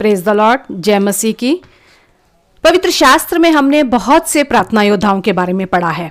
Praise the Lord, जय मसीह की। पवित्र शास्त्र में हमने बहुत से प्रार्थना योद्धाओं के बारे में पढ़ा है,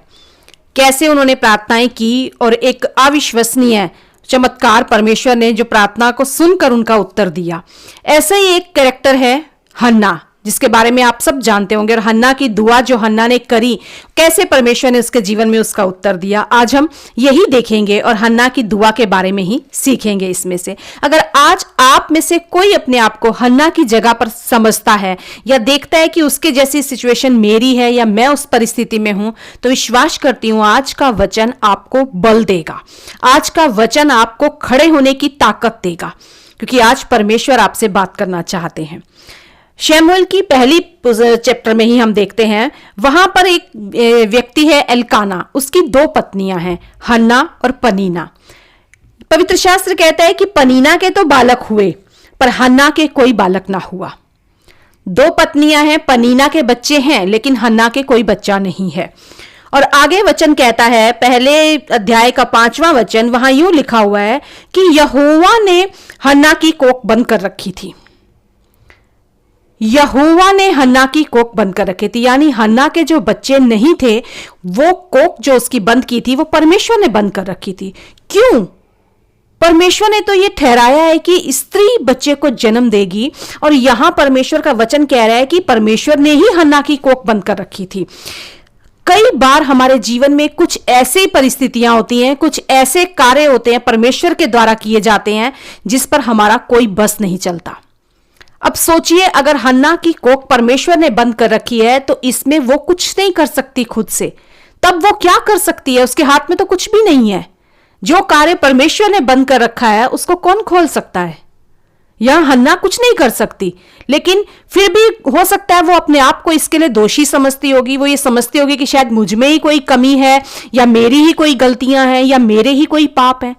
कैसे उन्होंने प्रार्थनाएं की और एक अविश्वसनीय चमत्कार परमेश्वर ने जो प्रार्थना को सुनकर उनका उत्तर दिया। ऐसा ही एक कैरेक्टर है हन्ना, जिसके बारे में आप सब जानते होंगे। और हन्ना की दुआ जो हन्ना ने करी, कैसे परमेश्वर ने उसके जीवन में उसका उत्तर दिया, आज हम यही देखेंगे और हन्ना की दुआ के बारे में ही सीखेंगे। इसमें से अगर आज आप में से कोई अपने आप को हन्ना की जगह पर समझता है या देखता है कि उसके जैसी सिचुएशन मेरी है या मैं उस परिस्थिति में हूं, तो विश्वास करती हूं आज का वचन आपको बल देगा, आज का वचन आपको खड़े होने की ताकत देगा, क्योंकि आज परमेश्वर आपसे बात करना चाहते हैं। शमूएल की पहली चैप्टर में ही हम देखते हैं, वहां पर एक व्यक्ति है एल्काना, उसकी दो पत्नियां हैं, हन्ना और पनीना। पवित्र शास्त्र कहता है कि पनीना के तो बालक हुए पर हन्ना के कोई बालक ना हुआ। दो पत्नियां हैं, पनीना के बच्चे हैं लेकिन हन्ना के कोई बच्चा नहीं है। और आगे वचन कहता है, पहले अध्याय का 5वां वचन, वहां यूं लिखा हुआ है कि यहोवा ने हन्ना की कोख बंद कर रखी थी। यहोवा ने हन्ना की कोख बंद कर रखी थी, यानी हन्ना के जो बच्चे नहीं थे, वो कोख जो उसकी बंद की थी वो परमेश्वर ने बंद कर रखी थी। क्यों? परमेश्वर ने तो ये ठहराया है कि स्त्री बच्चे को जन्म देगी, और यहां परमेश्वर का वचन कह रहा है कि परमेश्वर ने ही हन्ना की कोख बंद कर रखी थी। कई बार हमारे जीवन में कुछ ऐसी परिस्थितियां होती हैं, कुछ ऐसे कार्य होते हैं परमेश्वर के द्वारा किए जाते हैं जिस पर हमारा कोई बस नहीं चलता। अब सोचिए, अगर हन्ना की कोख परमेश्वर ने बंद कर रखी है तो इसमें वो कुछ नहीं कर सकती खुद से, तब वो क्या कर सकती है? उसके हाथ में तो कुछ भी नहीं है। जो कार्य परमेश्वर ने बंद कर रखा है उसको कौन खोल सकता है? यहां हन्ना कुछ नहीं कर सकती, लेकिन फिर भी हो सकता है वो अपने आप को इसके लिए दोषी समझती होगी। वो ये समझती होगी कि शायद मुझ में ही कोई कमी है, या मेरी ही कोई गलतियां हैं, या मेरे ही कोई पाप है।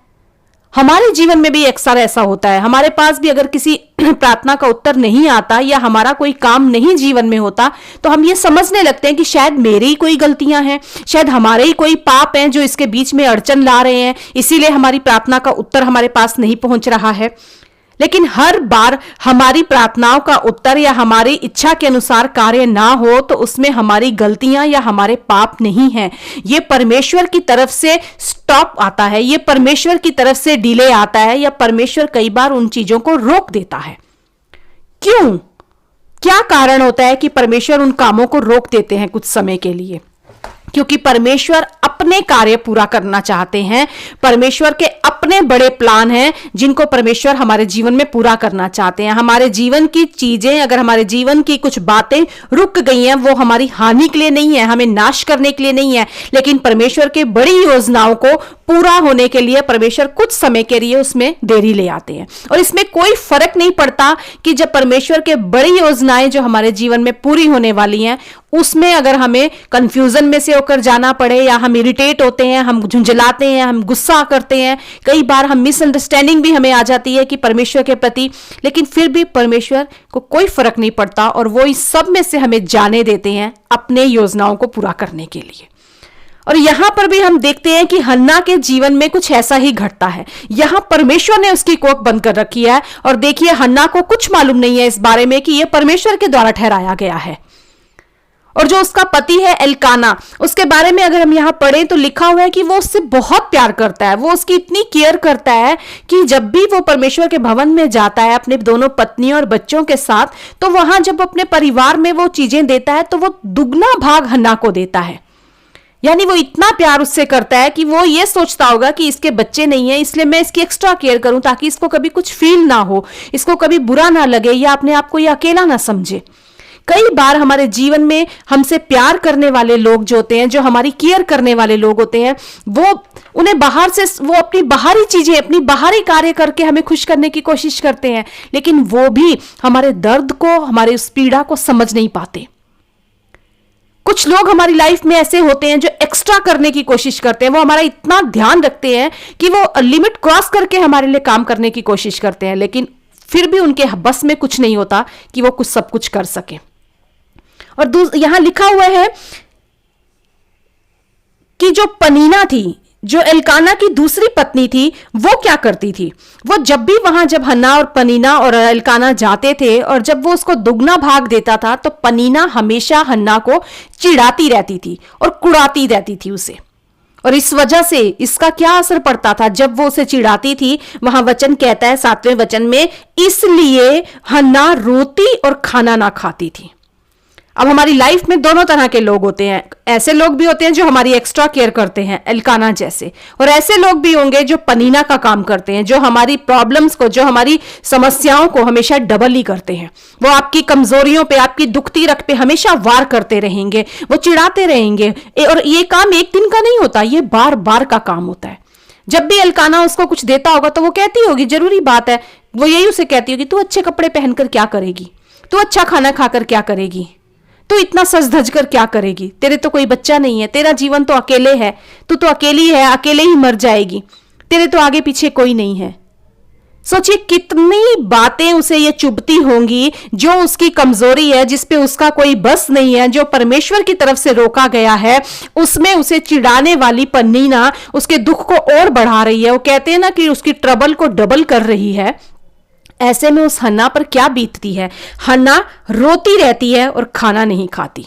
हमारे जीवन में भी अक्सर ऐसा होता है। हमारे पास भी अगर किसी प्रार्थना का उत्तर नहीं आता या हमारा कोई काम नहीं जीवन में होता, तो हम ये समझने लगते हैं कि शायद मेरी ही कोई गलतियां हैं, शायद हमारे ही कोई पाप हैं जो इसके बीच में अड़चन ला रहे हैं, इसीलिए हमारी प्रार्थना का उत्तर हमारे पास नहीं पहुंच रहा है। लेकिन हर बार हमारी प्रार्थनाओं का उत्तर या हमारी इच्छा के अनुसार कार्य ना हो तो उसमें हमारी गलतियां या हमारे पाप नहीं है। ये परमेश्वर की तरफ से स्टॉप आता है, ये परमेश्वर की तरफ से डिले आता है, या परमेश्वर कई बार उन चीजों को रोक देता है। क्यों? क्या कारण होता है कि परमेश्वर उन कामों को रोक देते हैं कुछ समय के लिए? क्योंकि परमेश्वर अपने कार्य पूरा करना चाहते हैं। परमेश्वर के अपने बड़े प्लान हैं जिनको परमेश्वर हमारे जीवन में पूरा करना चाहते हैं। हमारे जीवन की चीजें, अगर हमारे जीवन की कुछ बातें रुक गई हैं, वो हमारी हानि के लिए नहीं है, हमें नाश करने के लिए नहीं है, लेकिन परमेश्वर के बड़ी योजनाओं को पूरा होने के लिए परमेश्वर कुछ समय के लिए उसमें देरी ले आते हैं। और इसमें कोई फर्क नहीं पड़ता कि जब परमेश्वर के बड़ी योजनाएं जो हमारे जीवन में पूरी होने वाली हैं, उसमें अगर हमें कंफ्यूजन में से होकर जाना पड़े, या हम इरिटेट होते हैं, हम झुंझलाते हैं, हम गुस्सा करते हैं, कई बार हम मिसअंडरस्टैंडिंग भी हमें आ जाती है कि परमेश्वर के प्रति, लेकिन फिर भी परमेश्वर को कोई फर्क नहीं पड़ता और वो इस सब में से हमें जाने देते हैं अपने योजनाओं को पूरा करने के लिए। और यहां पर भी हम देखते हैं कि हन्ना के जीवन में कुछ ऐसा ही घटता है। यहां परमेश्वर ने उसकी कोख बंद कर रखी है, और देखिए हन्ना को कुछ मालूम नहीं है इस बारे में कि यह परमेश्वर के द्वारा ठहराया गया है। और जो उसका पति है एल्काना, उसके बारे में अगर हम यहां पढ़ें तो लिखा हुआ है कि वो उससे बहुत प्यार करता है, वो उसकी इतनी केयर करता है कि जब भी वो परमेश्वर के भवन में जाता है अपने दोनों पत्नियों और बच्चों के साथ, तो वहां जब अपने परिवार में वो चीजें देता है तो वो दुगना भाग हन्ना को देता है। यानी वो इतना प्यार उससे करता है कि वो ये सोचता होगा कि इसके बच्चे नहीं है, इसलिए मैं इसकी एक्स्ट्रा केयर करूं ताकि इसको कभी कुछ फील ना हो, इसको कभी बुरा ना लगे, या अपने आप को ये अकेला ना समझे। कई बार हमारे जीवन में हमसे प्यार करने वाले लोग जो होते हैं, जो हमारी केयर करने वाले लोग होते हैं, वो उन्हें बाहर से वो अपनी बाहरी चीजें, अपनी बाहरी कार्य करके हमें खुश करने की कोशिश करते हैं, लेकिन वो भी हमारे दर्द को, हमारे उस पीड़ा को समझ नहीं पाते। कुछ लोग हमारी लाइफ में ऐसे होते हैं जो एक्स्ट्रा करने की कोशिश करते हैं, वो हमारा इतना ध्यान रखते हैं कि वो लिमिट क्रॉस करके हमारे लिए काम करने की कोशिश करते हैं, लेकिन फिर भी उनके बस में कुछ नहीं होता कि वो कुछ सब कुछ कर सके। और यहां लिखा हुआ है कि जो पनीना थी, जो एल्काना की दूसरी पत्नी थी वो क्या करती थी, वो जब भी वहां जब हन्ना और पनीना और एल्काना जाते थे और जब वो उसको दुगना भाग देता था तो पनीना हमेशा हन्ना को चिढ़ाती रहती थी और कुड़ाती रहती थी उसे। और इस वजह से इसका क्या असर पड़ता था, जब वो उसे चिढ़ाती थी, वहां वचन कहता है 7वें वचन में, इसलिए हन्ना रोती और खाना ना खाती थी। अब हमारी लाइफ में दोनों तरह के लोग होते हैं, ऐसे लोग भी होते हैं जो हमारी एक्स्ट्रा केयर करते हैं एल्काना जैसे, और ऐसे लोग भी होंगे जो पनीना का काम करते हैं, जो हमारी प्रॉब्लम्स को, जो हमारी समस्याओं को हमेशा डबल ही करते हैं। वो आपकी कमजोरियों पे, आपकी दुखती रख पे हमेशा वार करते रहेंगे, वो चिढ़ाते रहेंगे। और ये काम एक दिन का नहीं होता, ये बार बार का काम होता है। जब भी एल्काना उसको कुछ देता होगा तो वो कहती होगी, जरूरी बात है, वो यही उसे कहती होगी, तू अच्छे कपड़े पहनकर क्या करेगी, तू अच्छा खाना खाकर क्या करेगी, तू इतना सज धज कर क्या करेगी, तेरे तो कोई बच्चा नहीं है, तेरा जीवन तो अकेले है, तू तो अकेली है, अकेले ही मर जाएगी, तेरे तो आगे पीछे कोई नहीं है। सोचिए कितनी बातें उसे ये चुभती होंगी, जो उसकी कमजोरी है, जिसपे उसका कोई बस नहीं है, जो परमेश्वर की तरफ से रोका गया है, उसमें उसे चिढ़ाने वाली पनीना उसके दुख को और बढ़ा रही है। वो कहते हैं ना कि उसकी ट्रबल को डबल कर रही है। ऐसे में उस हन्ना पर क्या बीतती है, हन्ना रोती रहती है और खाना नहीं खाती।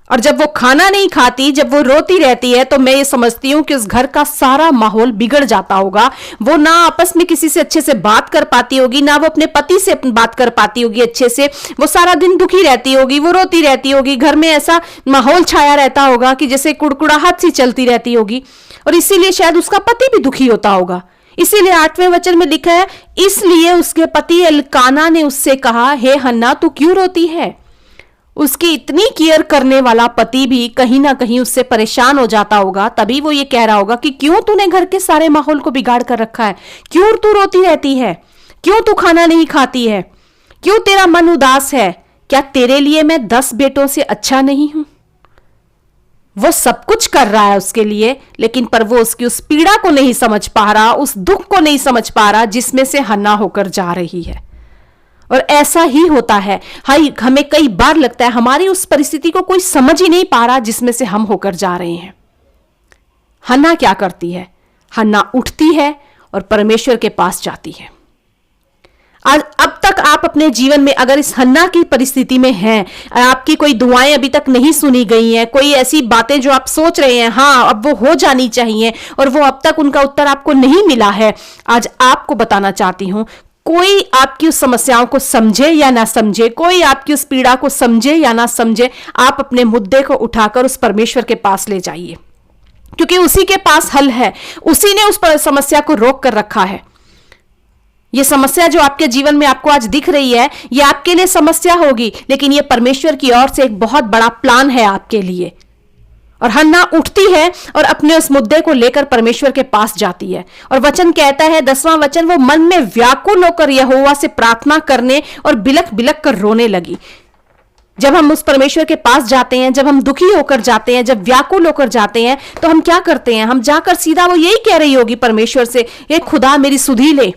और जब वो खाना नहीं खाती, जब वो रोती रहती है, तो मैं ये समझती हूं कि उस घर का सारा माहौल बिगड़ जाता होगा। वो ना आपस में किसी से अच्छे से बात कर पाती होगी, ना वो अपने पति से बात कर पाती होगी अच्छे से। वो सारा दिन दुखी रहती होगी, वो रोती रहती होगी, घर में ऐसा माहौल छाया रहता होगा कि जैसे कुड़कुड़ाहट सी चलती रहती होगी। और इसीलिए शायद उसका पति भी दुखी होता होगा। इसीलिए 8वें वचन में लिखा है, इसलिए उसके पति एल्काना ने उससे कहा, हे हन्ना तू क्यों रोती है। उसकी इतनी केयर करने वाला पति भी कहीं ना कहीं उससे परेशान हो जाता होगा। तभी वो ये कह रहा होगा कि क्यों तूने घर के सारे माहौल को बिगाड़ कर रखा है, क्यों तू रोती रहती है, क्यों तू खाना नहीं खाती है, क्यों तेरा मन उदास है, क्या तेरे लिए मैं 10 बेटों से अच्छा नहीं हूं। वो सब कुछ कर रहा है उसके लिए, लेकिन पर वो उसकी उस पीड़ा को नहीं समझ पा रहा, उस दुख को नहीं समझ पा रहा जिसमें से हन्ना होकर जा रही है। और ऐसा ही होता है, हाई हमें कई बार लगता है हमारी उस परिस्थिति को कोई समझ ही नहीं पा रहा जिसमें से हम होकर जा रहे हैं। हन्ना क्या करती है, हन्ना उठती है और परमेश्वर के पास जाती है। आज अब तक आप अपने जीवन में अगर इस हन्ना की परिस्थिति में हैं, आपकी कोई दुआएं अभी तक नहीं सुनी गई हैं, कोई ऐसी बातें जो आप सोच रहे हैं हाँ अब वो हो जानी चाहिए और वो अब तक उनका उत्तर आपको नहीं मिला है, आज आपको बताना चाहती हूं, कोई आपकी उस समस्याओं को समझे या ना समझे, कोई आपकी उस पीड़ा को समझे या ना समझे, आप अपने मुद्दे को उठाकर उस परमेश्वर के पास ले जाइए, क्योंकि उसी के पास हल है। उसी ने उस समस्या को रोक कर रखा है। ये समस्या जो आपके जीवन में आपको आज दिख रही है, ये आपके लिए समस्या होगी, लेकिन ये परमेश्वर की ओर से एक बहुत बड़ा प्लान है आपके लिए। और हन्ना उठती है और अपने उस मुद्दे को लेकर परमेश्वर के पास जाती है। और वचन कहता है 10वां वचन, वो मन में व्याकुल होकर यहोवा से प्रार्थना करने और बिलख बिलख कर रोने लगी। जब हम उस परमेश्वर के पास जाते हैं, जब हम दुखी होकर जाते हैं, जब व्याकुल होकर जाते हैं, तो हम क्या करते हैं, हम जाकर सीधा वो यही कह रही होगी परमेश्वर से, ये खुदा मेरी सुधि ले,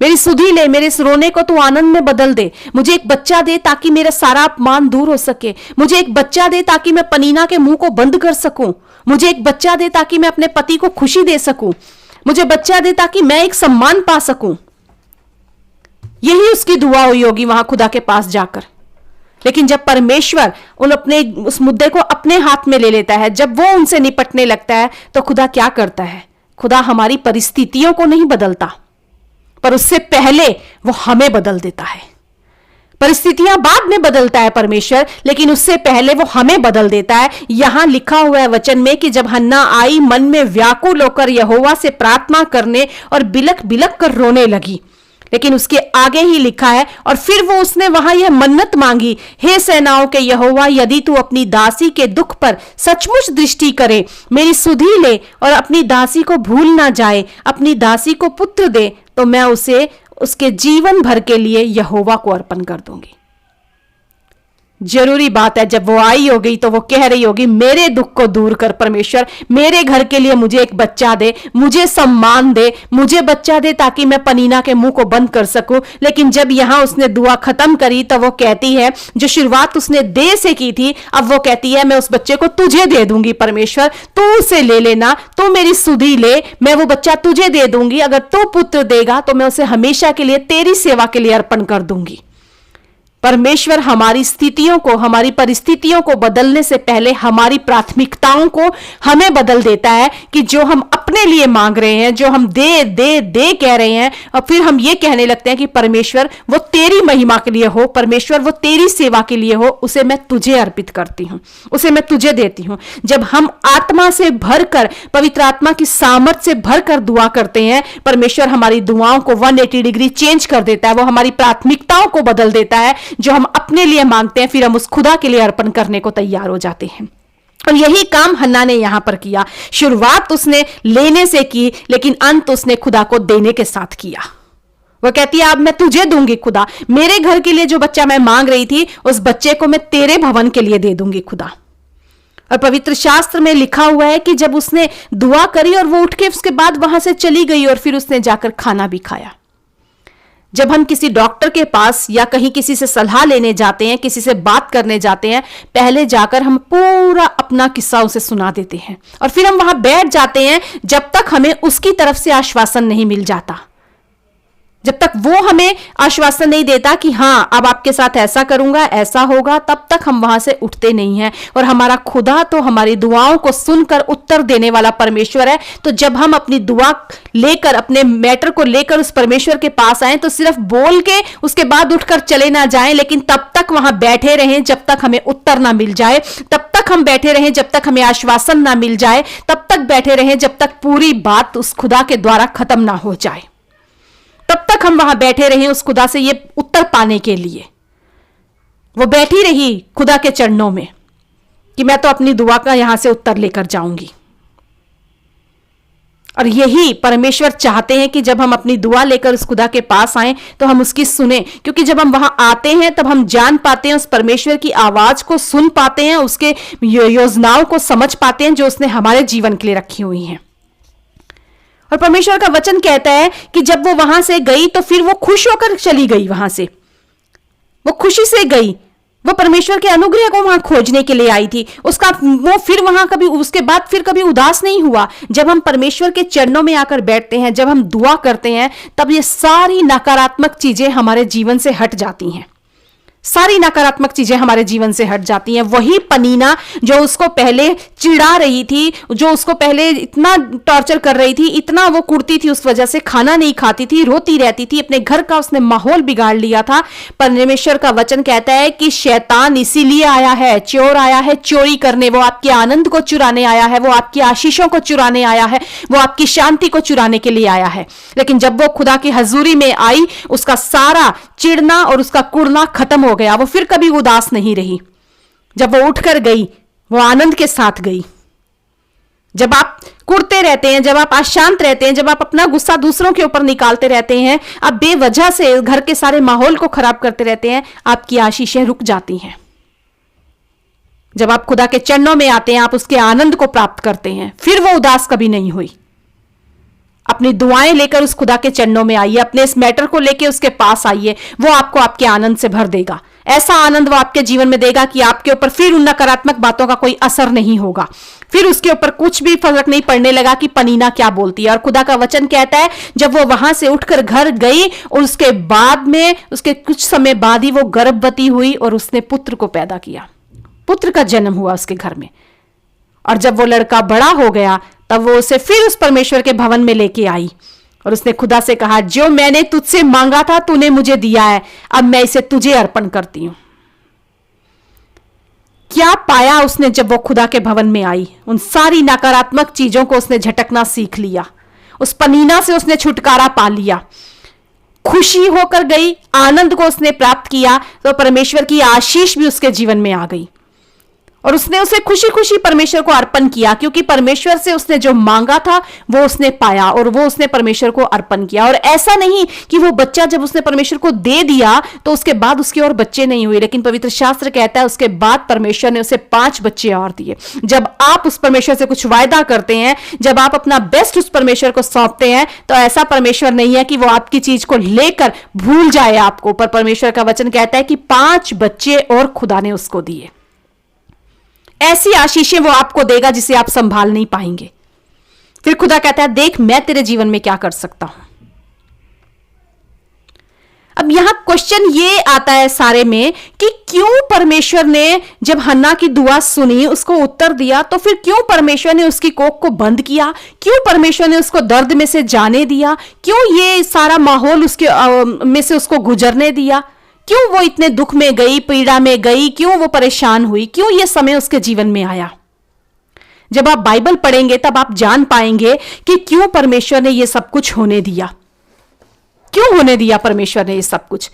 मेरी सुधि ले, मेरे इस रोने को तू आनंद में बदल दे, मुझे एक बच्चा दे ताकि मेरा सारा अपमान दूर हो सके, मुझे एक बच्चा दे ताकि मैं पनीना के मुंह को बंद कर सकूं, मुझे एक बच्चा दे ताकि मैं अपने पति को खुशी दे सकूं, मुझे बच्चा दे ताकि मैं एक सम्मान पा सकूं। यही उसकी दुआ हुई होगी वहां खुदा के पास जाकर। लेकिन जब परमेश्वर उस मुद्दे को अपने हाथ में ले लेता है, जब वो उनसे निपटने लगता है, तो खुदा क्या करता है, खुदा हमारी परिस्थितियों को नहीं बदलता, पर उससे पहले वो हमें बदल देता है। परिस्थितियां बाद में बदलता है परमेश्वर, लेकिन उससे पहले वो हमें बदल देता है। यहां लिखा हुआ है वचन में कि जब हन्ना आई, मन में व्याकुल होकर यहोवा से प्रार्थना करने और बिलख बिलख कर रोने लगी। लेकिन उसके आगे ही लिखा है, और फिर वो उसने वहां यह मन्नत मांगी, हे सेनाओं के यहोवा, यदि तू अपनी दासी के दुख पर सचमुच दृष्टि करे, मेरी सुधि ले और अपनी दासी को भूल ना जाए, अपनी दासी को पुत्र दे, तो मैं उसे उसके जीवन भर के लिए यहोवा को अर्पण कर दूंगी। जरूरी बात है, जब वो आई होगी तो वो कह रही होगी मेरे दुख को दूर कर परमेश्वर, मेरे घर के लिए मुझे एक बच्चा दे, मुझे सम्मान दे, मुझे बच्चा दे ताकि मैं पनीना के मुंह को बंद कर सकूं। लेकिन जब यहां उसने दुआ खत्म करी तो वो कहती है, जो शुरुआत उसने दे से की थी, अब वो कहती है मैं उस बच्चे को तुझे दे दूंगी परमेश्वर, तू उसे ले लेना, तू मेरी सुधि ले, मैं वो बच्चा तुझे दे दूंगी, अगर तू पुत्र देगा तो मैं उसे हमेशा के लिए तेरी सेवा के लिए अर्पण कर दूंगी। परमेश्वर हमारी स्थितियों को, हमारी परिस्थितियों को बदलने से पहले हमारी प्राथमिकताओं को हमें बदल देता है कि जो हम अपने लिए मांग रहे हैं, जो हम दे दे दे कह रहे हैं, और फिर हम ये कहने लगते हैं कि परमेश्वर वो तेरी महिमा के लिए हो, परमेश्वर वो तेरी सेवा के लिए हो, उसे मैं तुझे अर्पित करती हूं, उसे मैं तुझे देती हूं। जब हम आत्मा से भरकर, पवित्र आत्मा की सामर्थ से भरकर दुआ करते हैं, परमेश्वर हमारी दुआओं को 180 डिग्री चेंज कर देता है, वो हमारी प्राथमिकताओं को बदल देता है। जो हम अपने लिए मांगते हैं फिर हम उस खुदा के लिए अर्पण करने को तैयार हो जाते हैं। और यही काम हन्ना ने यहां पर किया। शुरुआत उसने लेने से की, लेकिन अंत उसने खुदा को देने के साथ किया। वो कहती है अब मैं तुझे दूंगी खुदा, मेरे घर के लिए जो बच्चा मैं मांग रही थी उस बच्चे को मैं तेरे भवन के लिए दे दूंगी खुदा। और पवित्र शास्त्र में लिखा हुआ है कि जब उसने दुआ करी और वो उठ के उसके बाद वहां से चली गई और फिर उसने जाकर खाना भी खाया। जब हम किसी डॉक्टर के पास या कहीं किसी से सलाह लेने जाते हैं, किसी से बात करने जाते हैं, पहले जाकर हम पूरा अपना किस्सा उसे सुना देते हैं और फिर हम वहां बैठ जाते हैं जब तक हमें उसकी तरफ से आश्वासन नहीं मिल जाता, जब तक वो हमें आश्वासन नहीं देता कि हां अब आपके साथ ऐसा करूंगा, ऐसा होगा, तब तक हम वहां से उठते नहीं हैं। और हमारा खुदा तो हमारी दुआओं को सुनकर उत्तर देने वाला परमेश्वर है। तो जब हम अपनी दुआ लेकर, अपने मैटर को लेकर उस परमेश्वर के पास आए तो सिर्फ बोल के उसके बाद उठकर चले ना जाएं, लेकिन तब तक वहां बैठे रहें जब तक हमें उत्तर ना मिल जाए, तब तक हम बैठे रहें जब तक हमें आश्वासन ना मिल जाए, तब तक बैठे रहें जब तक पूरी बात उस खुदा के द्वारा खत्म ना हो जाए, तब तक हम वहां बैठे रहे उस खुदा से ये उत्तर पाने के लिए। वो बैठी रही खुदा के चरणों में कि मैं तो अपनी दुआ का यहां से उत्तर लेकर जाऊंगी। और यही परमेश्वर चाहते हैं कि जब हम अपनी दुआ लेकर उस खुदा के पास आएं तो हम उसकी सुने, क्योंकि जब हम वहां आते हैं तब हम जान पाते हैं, उस परमेश्वर की आवाज को सुन पाते हैं, उसके योजनाओं को समझ पाते हैं जो उसने हमारे जीवन के लिए रखी हुई हैं। और परमेश्वर का वचन कहता है कि जब वो वहां से गई तो फिर वो खुश होकर चली गई, वहां से वो खुशी से गई, वो परमेश्वर के अनुग्रह को वहां खोजने के लिए आई थी। उसका वो फिर वहां कभी, उसके बाद फिर कभी उदास नहीं हुआ। जब हम परमेश्वर के चरणों में आकर बैठते हैं, जब हम दुआ करते हैं, तब ये सारी नकारात्मक चीजें हमारे जीवन से हट जाती हैं, सारी नकारात्मक चीजें हमारे जीवन से हट जाती हैं। वही पनीना जो उसको पहले चिढ़ा रही थी, जो उसको पहले इतना टॉर्चर कर रही थी, इतना वो कुड़ती थी, उस वजह से खाना नहीं खाती थी, रोती रहती थी, अपने घर का उसने माहौल बिगाड़ लिया था। परमेश्वर का वचन कहता है कि शैतान इसीलिए आया है, चोर आया है चोरी करने, वो आपके आनंद को चुराने आया है, वो आपकी आशीषों को चुराने आया है, वो आपकी शांति को चुराने के लिए आया है। लेकिन जब वो खुदा की हजूरी में आई, उसका सारा चिढ़ना और उसका कुड़ना खत्म हो गया। वो फिर कभी उदास नहीं रही। जब वो उठकर गई, वो आनंद के साथ गई। जब आप कुड़ते रहते हैं, जब आप अशांत रहते हैं, जब आप अपना गुस्सा दूसरों के ऊपर निकालते रहते हैं, आप बेवजह से घर के सारे माहौल को खराब करते रहते हैं, आपकी आशीषें रुक जाती हैं। जब आप खुदा के चरणों में आते हैं, आप उसके आनंद को प्राप्त करते हैं, फिर वो उदास कभी नहीं हुई। अपनी दुआएं लेकर उस खुदा के चरणों में आइए, अपने इस मैटर को लेकर उसके पास आइए, वो आपको आपके आनंद से भर देगा। ऐसा आनंद वो आपके जीवन में देगा कि आपके ऊपर फिर उन नकारात्मक बातों का कोई असर नहीं होगा, फिर उसके ऊपर कुछ भी फर्क नहीं पड़ने लगा कि पनीना क्या बोलती है। और खुदा का वचन कहता है जब वो वहां से उठकर घर गई और उसके बाद में, उसके कुछ समय बाद ही वो गर्भवती हुई और उसने पुत्र को पैदा किया, पुत्र का जन्म हुआ उसके घर में। और जब वो लड़का बड़ा हो गया तब वो उसे फिर उस परमेश्वर के भवन में लेके आई और उसने खुदा से कहा, जो मैंने तुझसे मांगा था तूने मुझे दिया है, अब मैं इसे तुझे अर्पण करती हूं। क्या पाया उसने जब वो खुदा के भवन में आई? उन सारी नकारात्मक चीजों को उसने झटकना सीख लिया, उस पनीना से उसने छुटकारा पा लिया, खुशी होकर गई, आनंद को उसने प्राप्त किया, तो परमेश्वर की आशीष भी उसके जीवन में आ गई। और उसने उसे खुशी खुशी परमेश्वर को अर्पण किया, क्योंकि परमेश्वर से उसने जो मांगा था वो उसने पाया और वो उसने परमेश्वर को अर्पण किया। और ऐसा नहीं कि वो बच्चा जब उसने परमेश्वर को दे दिया तो उसके बाद उसके और बच्चे नहीं हुए, लेकिन पवित्र शास्त्र कहता है उसके बाद परमेश्वर ने उसे 5 बच्चे और दिए। जब आप उस परमेश्वर से कुछ वायदा करते हैं, जब आप अपना बेस्ट उस परमेश्वर को सौंपते हैं, तो ऐसा परमेश्वर नहीं है कि वो आपकी चीज को लेकर भूल जाए आपको, पर परमेश्वर का वचन कहता है कि 5 बच्चे और खुदा ने उसको दिए। ऐसी आशीषें वो आपको देगा जिसे आप संभाल नहीं पाएंगे। फिर खुदा कहता है देख मैं तेरे जीवन में क्या कर सकता हूं। अब यहां क्वेश्चन ये आता है सारे में कि क्यों परमेश्वर ने जब हन्ना की दुआ सुनी, उसको उत्तर दिया, तो फिर क्यों परमेश्वर ने उसकी कोख को बंद किया? क्यों परमेश्वर ने उसको दर्द में से जाने दिया? क्यों ये सारा माहौल उसके में से उसको गुजरने दिया? क्यों वो इतने दुख में गई, पीड़ा में गई? क्यों वो परेशान हुई? क्यों ये समय उसके जीवन में आया? जब आप बाइबल पढ़ेंगे तब आप जान पाएंगे कि क्यों परमेश्वर ने ये सब कुछ होने दिया। क्यों होने दिया परमेश्वर ने ये सब कुछ?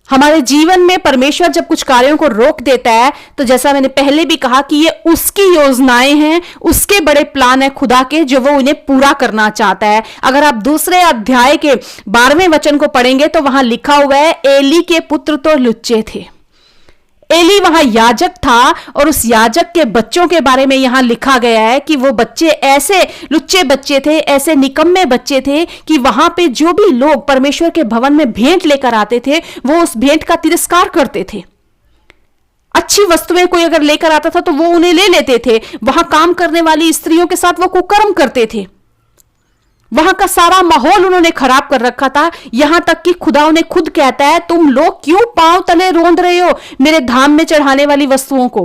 हमारे जीवन में परमेश्वर जब कुछ कार्यों को रोक देता है तो जैसा मैंने पहले भी कहा कि ये उसकी योजनाएं हैं, उसके बड़े प्लान है खुदा के, जो वो उन्हें पूरा करना चाहता है। अगर आप दूसरे अध्याय के 12वें वचन को पढ़ेंगे तो वहां लिखा हुआ है एली के पुत्र तो लुच्चे थे। एली वहां याजक था और उस याजक के बच्चों के बारे में यहां लिखा गया है कि वो बच्चे ऐसे लुच्चे बच्चे थे, ऐसे निकम्मे बच्चे थे कि वहां पे जो भी लोग परमेश्वर के भवन में भेंट लेकर आते थे वो उस भेंट का तिरस्कार करते थे। अच्छी वस्तुएं कोई अगर लेकर आता था तो वो उन्हें ले लेते थे। वहां काम करने वाली स्त्रियों के साथ वो कुकर्म करते थे। वहां का सारा माहौल उन्होंने खराब कर रखा था, यहां तक कि खुदा उन्हें खुद कहता है तुम लोग क्यों पांव तले रोंद रहे हो मेरे धाम में चढ़ाने वाली वस्तुओं को।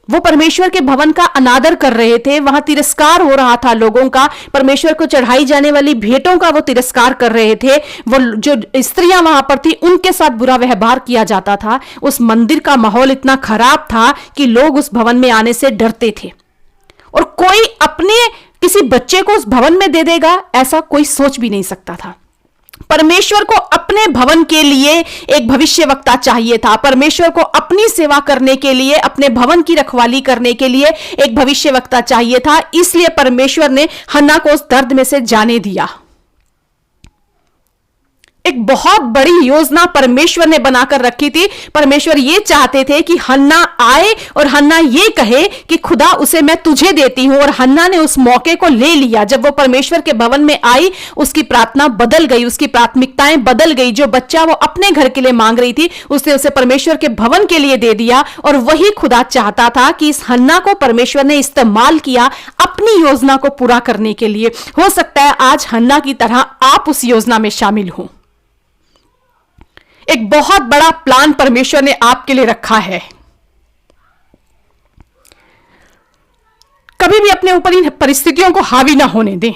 वो परमेश्वर के भवन का अनादर कर रहे थे, वहां तिरस्कार हो रहा था लोगों का, परमेश्वर को चढ़ाई जाने वाली भेंटों का वो तिरस्कार कर रहे थे। वो जो स्त्रियां वहां पर थी उनके साथ बुरा व्यवहार किया जाता था। उस मंदिर का माहौल इतना खराब था कि लोग उस भवन में आने से डरते थे, और कोई अपने किसी बच्चे को उस भवन में दे देगा ऐसा कोई सोच भी नहीं सकता था। परमेश्वर को अपने भवन के लिए एक भविष्यवक्ता चाहिए था। परमेश्वर को अपनी सेवा करने के लिए, अपने भवन की रखवाली करने के लिए एक भविष्यवक्ता चाहिए था। इसलिए परमेश्वर ने हन्ना को उस दर्द में से जाने दिया। एक बहुत बड़ी योजना परमेश्वर ने बनाकर रखी थी। परमेश्वर ये चाहते थे कि हन्ना आए और हन्ना ये कहे कि खुदा उसे मैं तुझे देती हूं, और हन्ना ने उस मौके को ले लिया। जब वो परमेश्वर के भवन में आई उसकी प्रार्थना बदल गई, उसकी प्राथमिकताएं बदल गई। जो बच्चा वो अपने घर के लिए मांग रही थी उसने उसे परमेश्वर के भवन के लिए दे दिया, और वही खुदा चाहता था कि इस हन्ना को परमेश्वर ने इस्तेमाल किया अपनी योजना को पूरा करने के लिए। हो सकता है आज हन्ना की तरह आप उस योजना में शामिल हों। एक बहुत बड़ा प्लान परमेश्वर ने आपके लिए रखा है। कभी भी अपने ऊपर इन परिस्थितियों को हावी ना होने दें।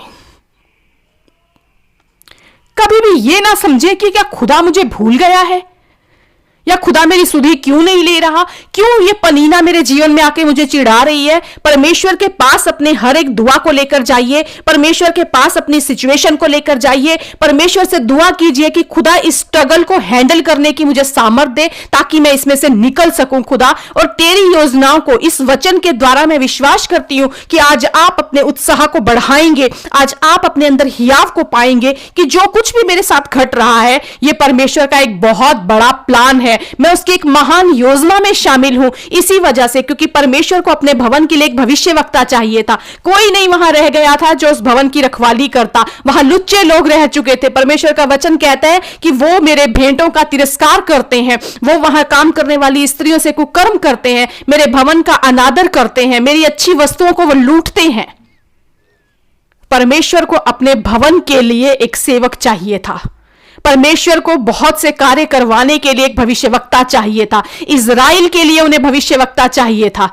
कभी भी ये ना समझे कि क्या खुदा मुझे भूल गया है, या खुदा मेरी सुधि क्यों नहीं ले रहा, क्यों ये पनीना मेरे जीवन में आके मुझे चिढ़ा रही है। परमेश्वर के पास अपने हर एक दुआ को लेकर जाइए, परमेश्वर के पास अपनी सिचुएशन को लेकर जाइए, परमेश्वर से दुआ कीजिए कि खुदा इस स्ट्रगल को हैंडल करने की मुझे सामर्थ दे ताकि मैं इसमें से निकल सकूं खुदा। और तेरी योजनाओं को इस वचन के द्वारा मैं विश्वास करती हूं कि आज आप अपने उत्साह को बढ़ाएंगे, आज आप अपने अंदर हियाव को पाएंगे कि जो कुछ भी मेरे साथ घट रहा है ये परमेश्वर का एक बहुत बड़ा प्लान है, मैं उसकी एक महान योजना में शामिल हूं। इसी वजह से, क्योंकि परमेश्वर को अपने भवन के लिए एक भविष्यवक्ता चाहिए था। कोई नहीं वहां रह गया था जो उस भवन की रखवाली करता, वहां लुच्चे लोग रह चुके थे। परमेश्वर का वचन कहता है कि वो मेरे भेंटों का तिरस्कार करते हैं, वो वहां काम करने वाली स्त्रियों से कुकर्म करते हैं, मेरे भवन का अनादर करते हैं, मेरी अच्छी वस्तुओं को वो लूटते हैं। परमेश्वर को अपने भवन के लिए एक सेवक चाहिए था। परमेश्वर को बहुत से कार्य करवाने के लिए एक भविष्यवक्ता चाहिए था। इज़राइल के लिए उन्हें भविष्यवक्ता चाहिए था।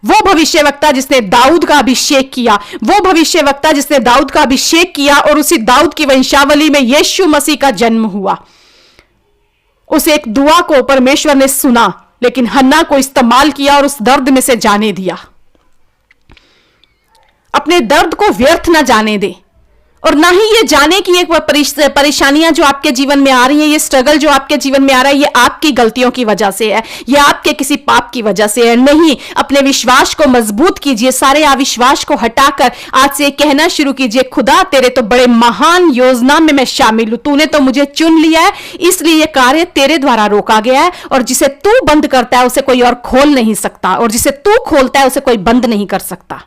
वो भविष्यवक्ता जिसने दाऊद का अभिषेक किया, वो भविष्यवक्ता जिसने दाऊद का अभिषेक किया और उसी दाऊद की वंशावली में यीशु मसीह का जन्म हुआ। उस एक दुआ को परमेश्वर ने सुना, लेकिन हन्ना को इस्तेमाल किया और उस दर्द में से जाने दिया। अपने दर्द को व्यर्थ ना जाने दे। और ना ही ये जाने कि एक परेशानियां जो आपके जीवन में आ रही हैं, ये स्ट्रगल जो आपके जीवन में आ रहा है, ये आपकी गलतियों की वजह से है, ये आपके किसी पाप की वजह से है। नहीं, अपने विश्वास को मजबूत कीजिए, सारे अविश्वास को हटाकर आज से कहना शुरू कीजिए, खुदा तेरे तो बड़े महान योजना में मैं शामिल हूं, तूने तो मुझे चुन लिया है, इसलिए ये कार्य तेरे द्वारा रोका गया है, और जिसे तू बंद करता है उसे कोई और खोल नहीं सकता, और जिसे तू खोलता है उसे कोई बंद नहीं कर सकता।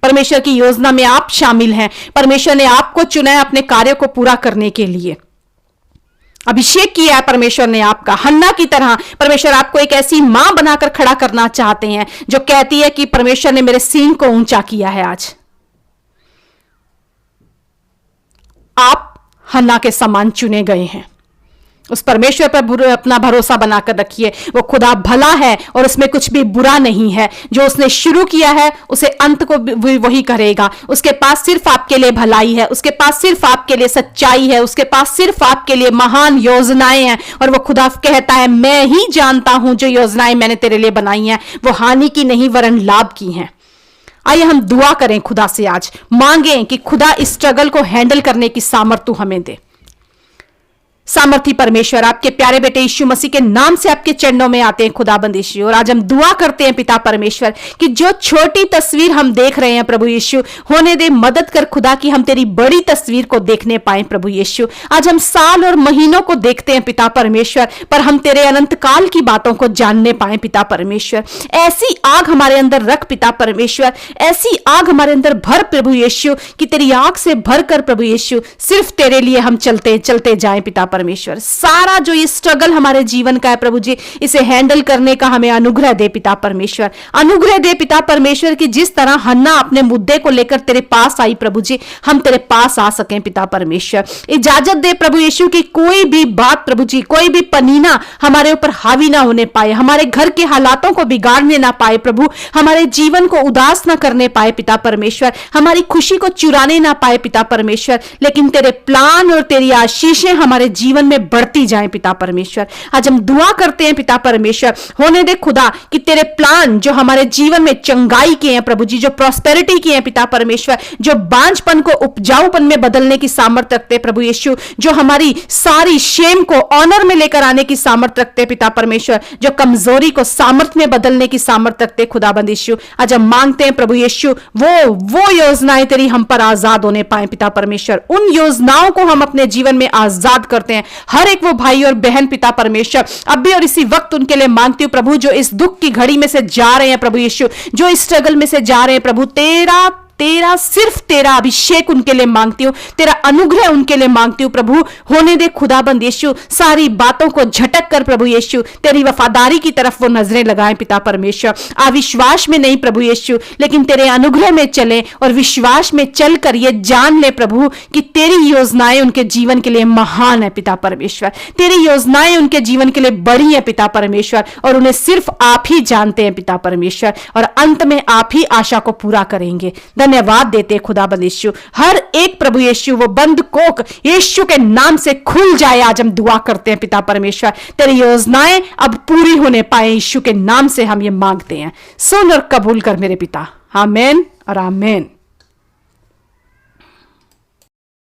परमेश्वर की योजना में आप शामिल हैं। परमेश्वर ने आपको चुना है अपने कार्य को पूरा करने के लिए। अभिषेक किया है परमेश्वर ने आपका। हन्ना की तरह परमेश्वर आपको एक ऐसी मां बनाकर खड़ा करना चाहते हैं जो कहती है कि परमेश्वर ने मेरे सींग को ऊंचा किया है। आज आप हन्ना के समान चुने गए हैं। उस परमेश्वर पर अपना भरोसा बनाकर रखिए। वो खुदा भला है और उसमें कुछ भी बुरा नहीं है। जो उसने शुरू किया है उसे अंत को वही करेगा। उसके पास सिर्फ आपके लिए भलाई है, उसके पास सिर्फ आपके लिए सच्चाई है, उसके पास सिर्फ आपके लिए महान योजनाएं हैं। और वो खुदा कहता है, मैं ही जानता हूं जो योजनाएं मैंने तेरे लिए बनाई हैं वो हानि की नहीं वरन लाभ की हैं। आइए हम दुआ करें खुदा से, आज मांगें कि खुदा इस स्ट्रगल को हैंडल करने की सामर्थ्य तू हमें दे। सामर्थी परमेश्वर, आपके प्यारे बेटे यीशु मसीह के नाम से आपके चरणों में आते हैं खुदाबंद यीशु, और आज हम दुआ करते हैं पिता परमेश्वर कि जो छोटी तस्वीर हम देख रहे हैं प्रभु यीशु, होने दे मदद कर खुदा कि हम तेरी बड़ी तस्वीर को देखने पाए प्रभु यीशु। आज हम साल और महीनों को देखते हैं पिता परमेश्वर, पर हम तेरे अनंत काल की बातों को जानने पाए पिता परमेश्वर। ऐसी आग हमारे अंदर रख पिता परमेश्वर, ऐसी आग हमारे अंदर भर प्रभु यीशु कि तेरी आग से भरकर प्रभु यीशु सिर्फ तेरे लिए हम चलते चलते जाएं पिता परमेश्वर। सारा जो ये स्ट्रगल हमारे जीवन का है प्रभु जी, इसे हैंडल करने का हमें अनुग्रह दे पिता परमेश्वर। अनुग्रह दे पिता परमेश्वर कि जिस तरह हन्ना अपने मुद्दे को लेकर तेरे पास आई प्रभु जी, हम तेरे पास आ सकें पिता परमेश्वर। इजाजत दे प्रभु यीशु की कोई भी बात प्रभु जी, कोई भी पनीना हमारे ऊपर हावी ना होने पाए, हमारे घर के हालातों को बिगाड़ने ना पाए प्रभु, हमारे जीवन को उदास ना करने पाए पिता परमेश्वर, हमारी खुशी को चुराने ना पाए पिता परमेश्वर, लेकिन तेरे प्लान और तेरी आशीषें हमारे जीवन में बढ़ती जाएं पिता परमेश्वर। आज हम दुआ करते हैं पिता परमेश्वर, होने दे खुदा कि तेरे प्लान जो हमारे जीवन में चंगाई के हैं प्रभु जी, जो प्रॉस्पेरिटी की है पिता परमेश्वर, जो बांझपन को उपजाऊपन में बदलने की सामर्थ्य रखते प्रभु यीशु, जो हमारी सारी शेम को ऑनर में लेकर आने की सामर्थ्य रखते पिता परमेश्वर, जो कमजोरी को सामर्थ्य में बदलने की सामर्थ्य रखते खुदाबंद यीशु। आज हम मांगते हैं प्रभु यीशु वो योजनाएं तेरी हम पर आजाद होने पाए पिता परमेश्वर। उन योजनाओं को हम अपने जीवन में आजाद करते हैं। हर एक वो भाई और बहन पिता परमेश्वर, अब भी और इसी वक्त उनके लिए मांगती हूं प्रभु, जो इस दुख की घड़ी में से जा रहे हैं प्रभु यीशु, जो इस स्ट्रगल में से जा रहे हैं प्रभु, तेरा सिर्फ तेरा अभिषेक उनके लिए मांगती हूं, तेरा अनुग्रह उनके लिए मांगती हूं प्रभु। होने दे खुदाबंद यीशु, सारी बातों को झटक कर प्रभु यीशु तेरी वफादारी की तरफ वो नजरें लगाएं पिता परमेश्वर। अविश्वास में नहीं प्रभु यीशु, लेकिन तेरे अनुग्रह में चले और विश्वास में चलकर ये जान ले प्रभु कि तेरी योजनाएं उनके जीवन के लिए महान है पिता परमेश्वर, तेरी योजनाएं उनके जीवन के लिए बड़ी है पिता परमेश्वर, और उन्हें सिर्फ आप ही जानते हैं पिता परमेश्वर, और अंत में आप ही आशा को पूरा करेंगे। धन्यवाद देते खुदाबंद यीशु। हर एक प्रभु यीशु वो बंद कोक यीशु के नाम से खुल जाए। आज हम दुआ करते हैं पिता परमेश्वर, तेरी योजनाएं अब पूरी होने पाए यीशु के नाम से हम ये मांगते हैं। सुन और कबूल कर मेरे पिता। आमीन और आमीन।